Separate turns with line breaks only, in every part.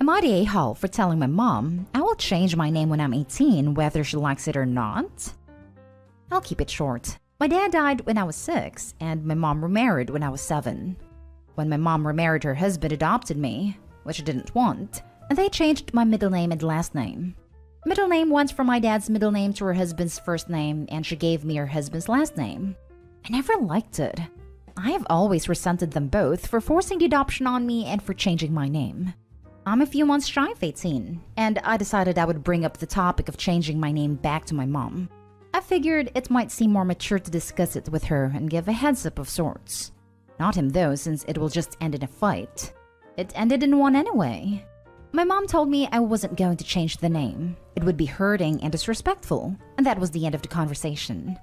Am I the a-hole for telling my mom I will change my name when I'm 18 whether she likes it or not? I'll keep it short. My dad died when I was 6 and my mom remarried when I was 7. When my mom remarried, her husband adopted me, which I didn't want, and they changed my middle name and last name. Middle name went from my dad's middle name to her husband's first name, and she gave me her husband's last name. I never liked it. I have always resented them both for forcing the adoption on me and for changing my name. I'm a few months shy of 18, and I decided I would bring up the topic of changing my name back to my mom. I figured it might seem more mature to discuss it with her and give a heads up of sorts. Not him though, since it will just end in a fight. It ended in one anyway. My mom told me I wasn't going to change the name. It would be hurting and disrespectful, and that was the end of the conversation.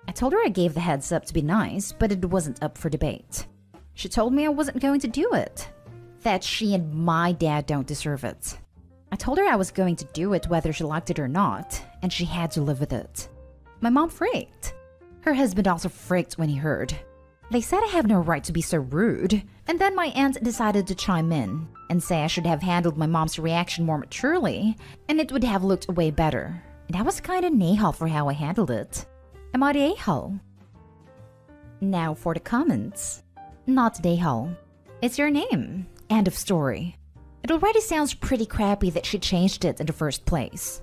I told her I gave the heads up to be nice, but it wasn't up for debate. She told me I wasn't going to do it. That she and my dad don't deserve it. I told her I was going to do it whether she liked it or not, and she had to live with it. My mom freaked. Her husband also freaked when he heard. They said I have no right to be so rude, and then my aunt decided to chime in and say I should have handled my mom's reaction more maturely, and it would have looked way better. And I was kinda a-hole for how I handled it. Am I the a-hole? Now for the comments. Not the a-hole. It's your name. End of story. It already sounds pretty crappy that she changed it in the first place.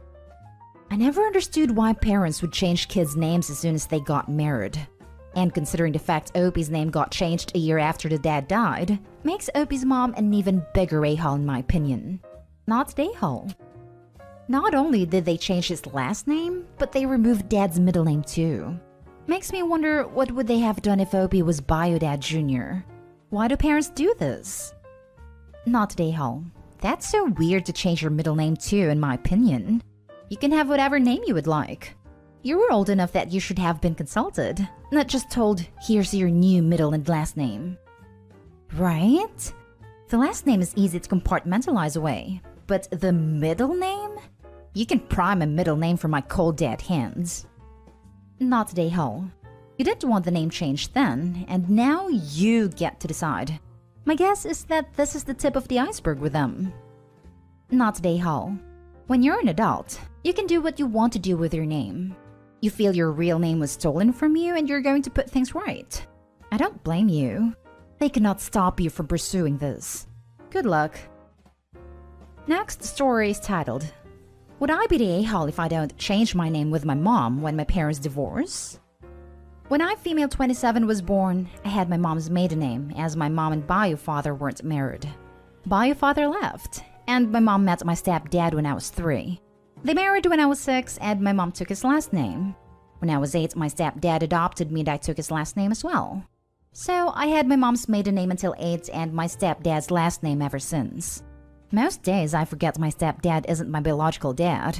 I never understood why parents would change kids' names as soon as they got married. And considering the fact Opie's name got changed a year after the dad died, makes Opie's mom an even bigger a-hole in my opinion. Not the a-hole. Not only did they change his last name, but they removed dad's middle name too. Makes me wonder what would they have done if Opie was Bio Dad Jr. Why do parents do this? Not the a-hole. That's so weird to change your middle name too, in my opinion. You can have whatever name you would like. You were old enough that you should have been consulted, not just told, here's your new middle and last name. Right? The last name is easy to compartmentalize away, but the middle name? You can pry my middle name from my cold dead hands. Not the a-hole. You didn't want the name changed then, and now you get to decide. My guess is that this is the tip of the iceberg with them. Not the a-hole. When you're an adult, you can do what you want to do with your name. You feel your real name was stolen from you and you're going to put things right. I don't blame you. They cannot stop you from pursuing this. Good luck. Next story is titled, Would I be the a-hole if I don't change my name with my mom when my parents divorce? When I, female 27, was born, I had my mom's maiden name as my mom and bio father weren't married. Bio father left, and my mom met my stepdad when I was 3. They married when I was 6 and my mom took his last name. When I was 8, my stepdad adopted me and I took his last name as well. So I had my mom's maiden name until 8 and my stepdad's last name ever since. Most days I forget my stepdad isn't my biological dad.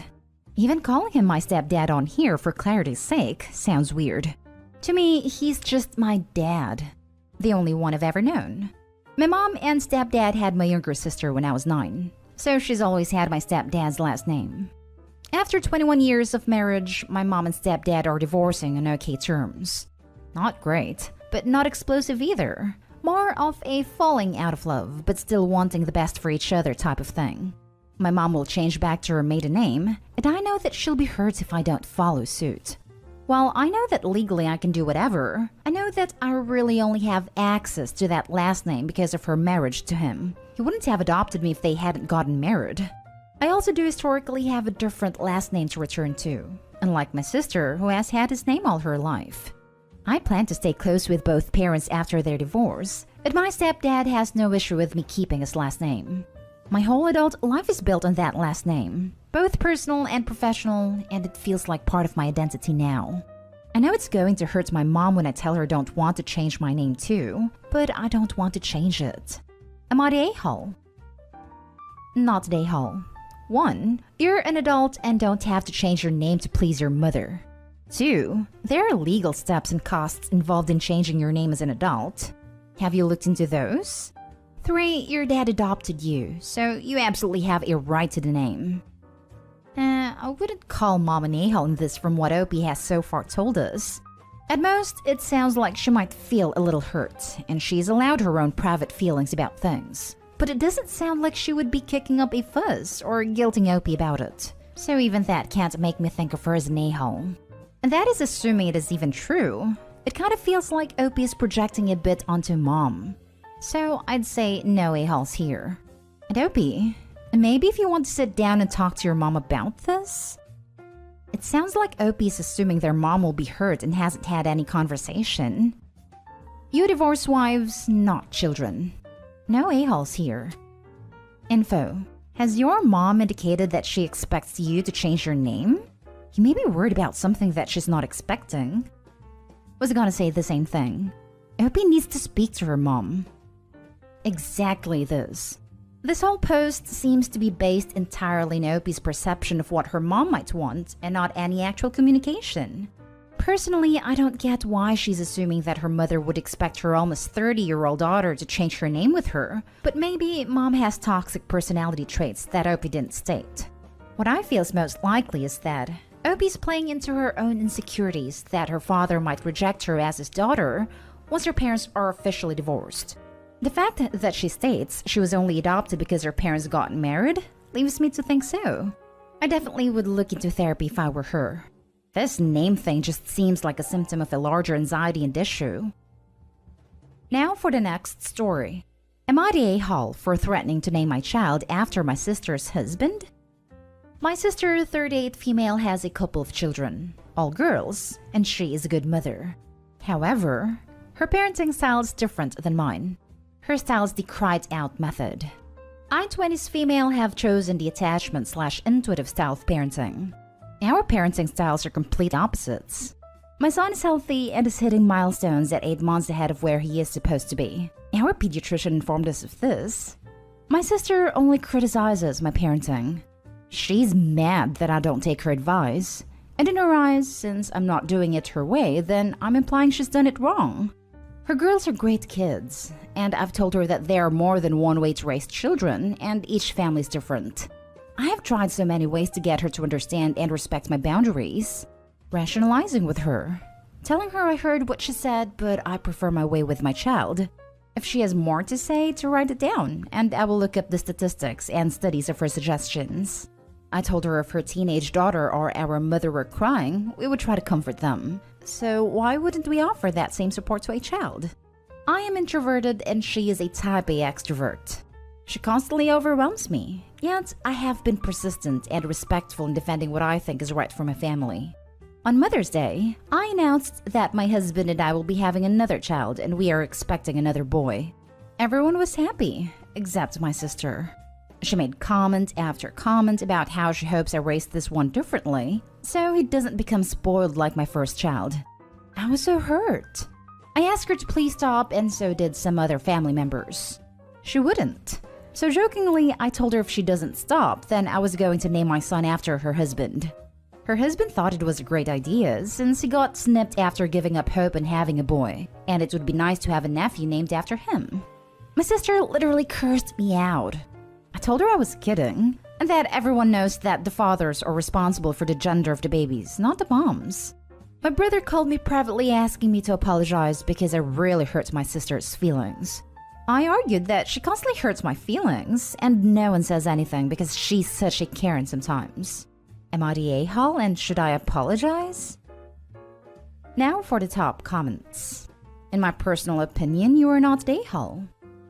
Even calling him my stepdad on here for clarity's sake sounds weird. To me, he's just my dad. The only one I've ever known. My mom and stepdad had my younger sister when I was 9, so she's always had my stepdad's last name. After 21 years of marriage, my mom and stepdad are divorcing on okay terms. Not great, but not explosive either. More of a falling out of love, but still wanting the best for each other type of thing. My mom will change back to her maiden name, and I know that she'll be hurt if I don't follow suit. While I know that legally I can do whatever, I know that I really only have access to that last name because of her marriage to him. He wouldn't have adopted me if they hadn't gotten married. I also do historically have a different last name to return to, unlike my sister who has had his name all her life. I plan to stay close with both parents after their divorce, but my stepdad has no issue with me keeping his last name. My whole adult life is built on that last name, both personal and professional, and it feels like part of my identity now. I know it's going to hurt my mom when I tell her I don't want to change my name too, but I don't want to change it. Am I the a-hole? Not the a-hole. 1. You're an adult and don't have to change your name to please your mother. 2. There are legal steps and costs involved in changing your name as an adult. Have you looked into those? 3. Your dad adopted you, so you absolutely have a right to the name. I wouldn't call Mom an a-hole in this from what Opie has so far told us. At most, it sounds like she might feel a little hurt, and she's allowed her own private feelings about things. but it doesn't sound like she would be kicking up a fuss or guilting Opie about it. So even that can't make me think of her as an a-hole. And that is assuming it is even true. It kind of feels like Opie is projecting a bit onto Mom. So I'd say no a-holes here. And Opie, maybe if you want to sit down and talk to your mom about this? It sounds like Opie is assuming their mom will be hurt and hasn't had any conversation. You divorce wives, not children. No a-holes here. Info. Has your mom indicated that she expects you to change your name? You may be worried about something that she's not expecting. Was gonna say the same thing. Opie needs to speak to her mom. Exactly this. This whole post seems to be based entirely on Opie's perception of what her mom might want and not any actual communication. Personally, I don't get why she's assuming that her mother would expect her almost 30-year-old daughter to change her name with her, but maybe Mom has toxic personality traits that Opie didn't state. What I feel is most likely is that Opie's playing into her own insecurities that her father might reject her as his daughter once her parents are officially divorced. The fact that she states she was only adopted because her parents got married leaves me to think so. I definitely would look into therapy if I were her. This name thing just seems like a symptom of a larger anxiety and issue. Now for the next story. Am I the a-hole for threatening to name my child after my sister's husband? My sister, 38 female, has a couple of children, all girls, and she is a good mother. However, her parenting style is different than mine. Her style is the cried-out method. I, 20s female, have chosen the attachment/intuitive style of parenting. Our parenting styles are complete opposites. My son is healthy and is hitting milestones at 8 months ahead of where he is supposed to be. Our pediatrician informed us of this. My sister only criticizes my parenting. She's mad that I don't take her advice. And in her eyes, since I'm not doing it her way, then I'm implying she's done it wrong. Her girls are great kids, and I've told her that there are more than one way to raise children, and each family is different. I have tried so many ways to get her to understand and respect my boundaries. Rationalizing with her. Telling her I heard what she said, but I prefer my way with my child. If she has more to say, to write it down, and I will look up the statistics and studies of her suggestions. I told her if her teenage daughter or our mother were crying, we would try to comfort them. So why wouldn't we offer that same support to a child? I am introverted and she is a type A extrovert. She constantly overwhelms me, yet I have been persistent and respectful in defending what I think is right for my family. On Mother's Day, I announced that my husband and I will be having another child and we are expecting another boy. Everyone was happy, except my sister. She made comment after comment about how she hopes I raised this one differently, so he doesn't become spoiled like my first child. I was so hurt. I asked her to please stop, and so did some other family members. She wouldn't. So jokingly, I told her if she doesn't stop, then I was going to name my son after her husband. Her husband thought it was a great idea, since he got snipped after giving up hope and having a boy, and it would be nice to have a nephew named after him. My sister literally cursed me out. I told her I was kidding, and that everyone knows that the fathers are responsible for the gender of the babies, not the moms. My brother called me privately asking me to apologize because I really hurt my sister's feelings. I argued that she constantly hurts my feelings, and no one says anything because she's such a Karen sometimes. Am I the a-hole and should I apologize? Now for the top comments. In my personal opinion, you are not the a-hole.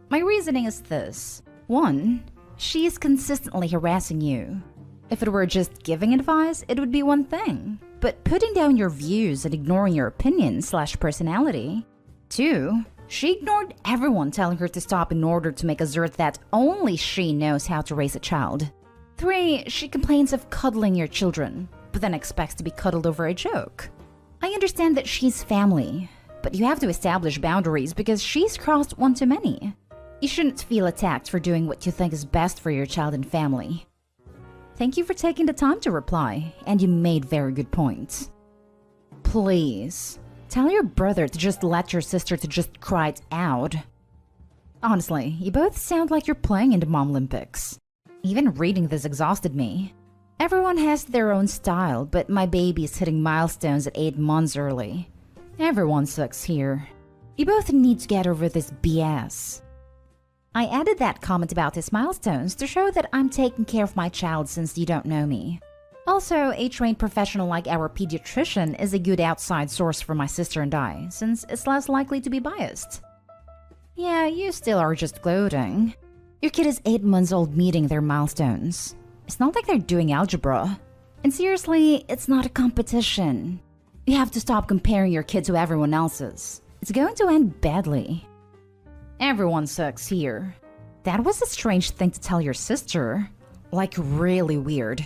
My reasoning is this. 1. She is consistently harassing you. If it were just giving advice, it would be one thing. But putting down your views and ignoring your opinion/personality. 2. She ignored everyone telling her to stop in order to make assert that only she knows how to raise a child. 3. She complains of cuddling your children, but then expects to be cuddled over a joke. I understand that she's family, but you have to establish boundaries because she's crossed one too many. You shouldn't feel attacked for doing what you think is best for your child and family. Thank you for taking the time to reply, and you made very good points. Please, tell your brother to just let your sister to just cry it out. Honestly, you both sound like you're playing in the Mom Olympics. Even reading this exhausted me. Everyone has their own style, but my baby is hitting milestones at 8 months early. Everyone sucks here. You both need to get over this BS. I added that comment about his milestones to show that I'm taking care of my child since you don't know me. Also, a trained professional like our pediatrician is a good outside source for my sister and I, since it's less likely to be biased. Yeah, you still are just gloating. Your kid is 8 months old meeting their milestones. It's not like they're doing algebra. And seriously, it's not a competition. You have to stop comparing your kid to everyone else's. It's going to end badly. Everyone sucks here. That was a strange thing to tell your sister. Like, really weird.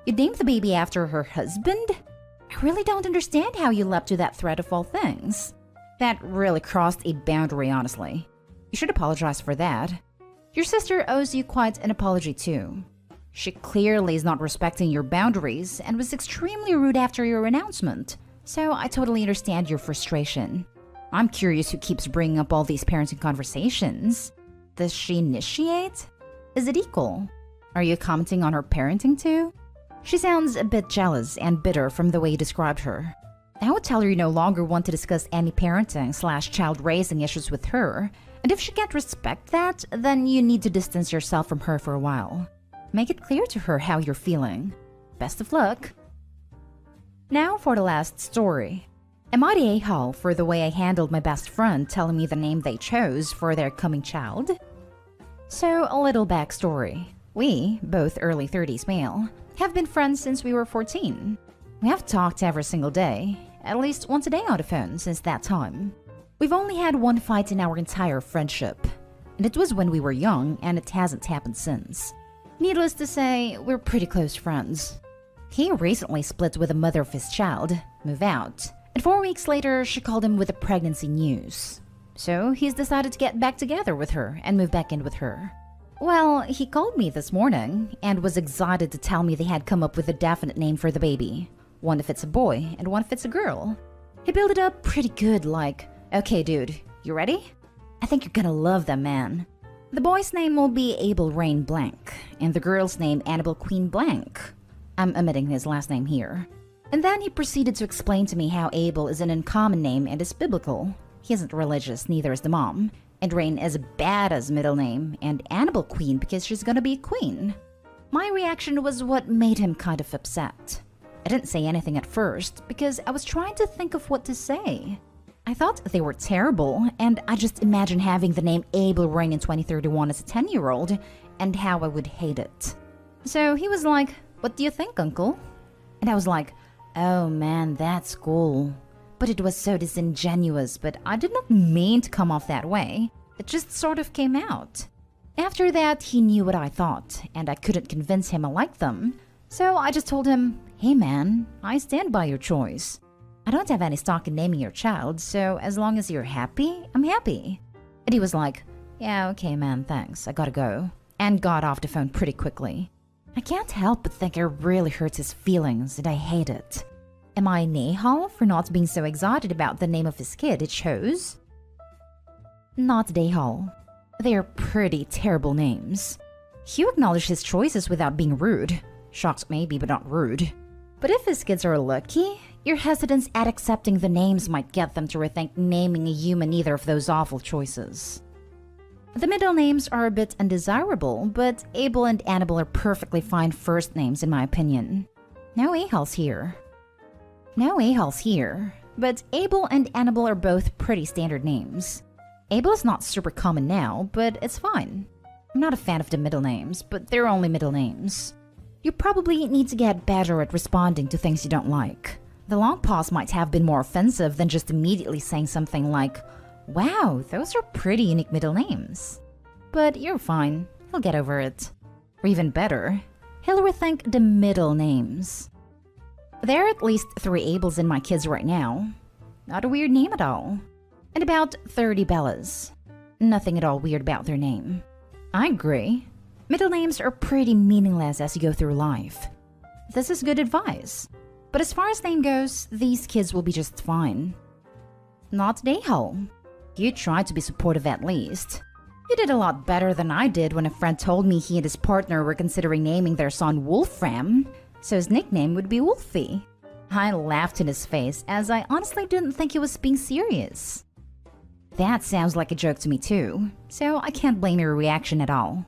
You named the baby after her husband? I really don't understand how you leapt to that threat of all things. That really crossed a boundary, honestly. You should apologize for that. Your sister owes you quite an apology too. She clearly is not respecting your boundaries and was extremely rude after your announcement, so I totally understand your frustration. I'm curious who keeps bringing up all these parenting conversations. Does she initiate? Is it equal? Are you commenting on her parenting too? She sounds a bit jealous and bitter from the way you described her. I would tell her you no longer want to discuss any parenting/child raising issues with her, and if she can't respect that, then you need to distance yourself from her for a while. Make it clear to her how you're feeling. Best of luck. Now for the last story. Am I the a-hole for the way I handled my best friend telling me the name they chose for their coming child? So, a little backstory. We, both early 30s male, have been friends since we were 14. We have talked every single day, at least once a day on the phone since that time. We've only had one fight in our entire friendship, and it was when we were young, and it hasn't happened since. Needless to say, we're pretty close friends. He recently split with the mother of his child, moved out, and 4 weeks later she called him with the pregnancy news. So he's decided to get back together with her and move back in with her. Well, he called me this morning and was excited to tell me they had come up with a definite name for the baby. One if it's a boy and one if it's a girl. He built it up pretty good, like, okay dude, you ready? I think you're gonna love them, man. The boy's name will be Abel Rain Blank, and the girl's name Annabelle Queen Blank. I'm omitting his last name here. And then he proceeded to explain to me how Abel is an uncommon name and is biblical. He isn't religious, neither is the mom. And Rain is a badass middle name, and Annabelle Queen because she's gonna be a queen. My reaction was what made him kind of upset. I didn't say anything at first because I was trying to think of what to say. I thought they were terrible, and I just imagined having the name Abel Rain in 2031 as a 10-year-old, and how I would hate it. So he was like, "What do you think, uncle?" And I was like, "Oh man, that's cool." But it was so disingenuous, but I did not mean to come off that way. It just sort of came out. After that, he knew what I thought, and I couldn't convince him I liked them. So I just told him, "Hey man, I stand by your choice. I don't have any stock in naming your child, so as long as you're happy, I'm happy." And he was like, "Yeah, okay man, thanks, I gotta go." And got off the phone pretty quickly. I can't help but think it really hurts his feelings, and I hate it. Am I an a-hole for not being so excited about the name of his kid it chose? Not an a-hole. They are pretty terrible names. Hugh acknowledged his choices without being rude. Shocked maybe, but not rude. But if his kids are lucky, your hesitance at accepting the names might get them to rethink naming a human either of those awful choices. The middle names are a bit undesirable, but Abel and Annabelle are perfectly fine first names in my opinion. No a-holes here. No a-holes here, but Abel and Annabelle are both pretty standard names. Abel is not super common now, but it's fine. I'm not a fan of the middle names, but they're only middle names. You probably need to get better at responding to things you don't like. The long pause might have been more offensive than just immediately saying something like, "Wow, those are pretty unique middle names." But you're fine, he'll get over it. Or even better, he'll rethink the middle names. There are at least 3 Abels in my kids right now. Not a weird name at all. And about 30 Bellas. Nothing at all weird about their name. I agree. Middle names are pretty meaningless as you go through life. This is good advice. But as far as name goes, these kids will be just fine. Not an a-hole. You tried to be supportive at least. You did a lot better than I did when a friend told me he and his partner were considering naming their son Wolfram, so his nickname would be Wolfie. I laughed in his face as I honestly didn't think he was being serious. That sounds like a joke to me too, so I can't blame your reaction at all.